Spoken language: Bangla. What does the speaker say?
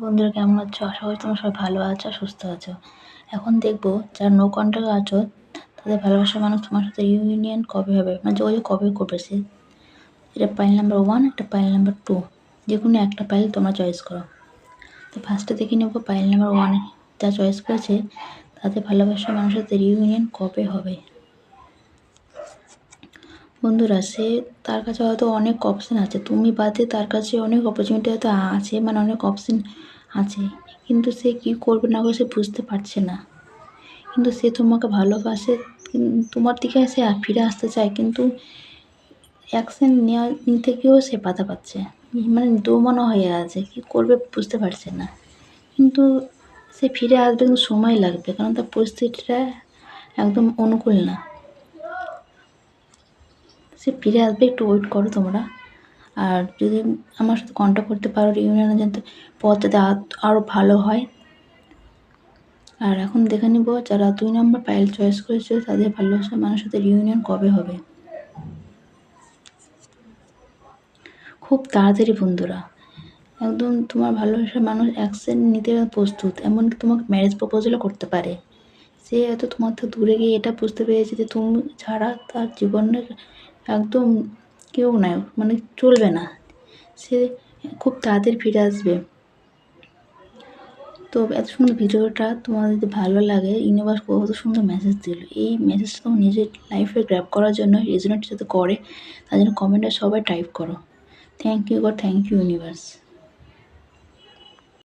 বন্ধুরা কেমন আছো? আশা করি তোমরা সবাই ভালো আছো, সুস্থ আছো। এখন দেখবো যারা নো কন্ট্যাক্ট আছো তাদের ভালোবাসার মানুষ তোমার সাথে রিউনিয়ন কবে হবে, মানে যোগাযোগ কবে করবে সে। এটা পাইল নাম্বার 1, এটা পাইল নাম্বার 2, যে কোনো একটা পাইল তোমরা চয়েস করো। তো ফার্স্টে দেখে নেবো পাইল নাম্বার 1 যা চয়েস করেছে তাদের ভালোবাসার মানুষের সাথে রিউনিয়ন কবে হবে। বন্ধুরা তার কাছে হয়তো অনেক অপশান আছে, তুমি বাদে তার কাছে অনেক অপরচুনিটি হয়তো আছে, মানে অনেক অপশান আছে, কিন্তু সে কী করবে না করবে সে বুঝতে পারছে না। কিন্তু সে তোমাকে ভালোবাসে, তোমার দিকে সে ফিরে আসতে চায়, কিন্তু অ্যাকশন নিতে গিয়েও সে বাধা পাচ্ছে, মানে দোমনা হয়ে আছে, কী করবে বুঝতে পারছে না। কিন্তু সে ফিরে আসবে, কিন্তু সময় লাগবে, কারণ তার পরিস্থিতিটা একদম অনুকূল না। সে ফিরে আসবে, একটু ওয়েট করো তোমরা। আর যদি আমার সাথে কন্ট্যাক্ট করতে পারো রিউনিয়নের জন্য, পথ যাতে আরও ভালো হয়। আর এখন দেখে নিব যারা 2 নম্বর পাইল চয়েস করেছে তাদের ভালোবাসার মানুষের সাথে রিউনিয়ন কবে হবে। খুব তাড়াতাড়ি বন্ধুরা, একদম তোমার ভালোবাসার মানুষ অ্যাকশন নিতে প্রস্তুত, এমনকি তোমাকে ম্যারেজ প্রপোজালও করতে পারে। সে হয়তো তোমার থেকে দূরে গিয়ে এটা বুঝতে পেরেছে যে তুমি ছাড়া তার জীবনের একদম কেউ নাই, মানে চলবে না। সে খুব তাড়াতাড়ি ফিরে আসবে। তো এত সুন্দর ভিডিওটা তোমার যদি ভালো লাগে, ইউনিভার্স কত সুন্দর মেসেজ দিল, এই মেসেজটা তোমার নিজের লাইফে গ্র্যাব করার জন্য, রেজোনেট যাতে করে তার জন্য কমেন্টে সবাই টাইপ করো। Thank you God, thank you universe.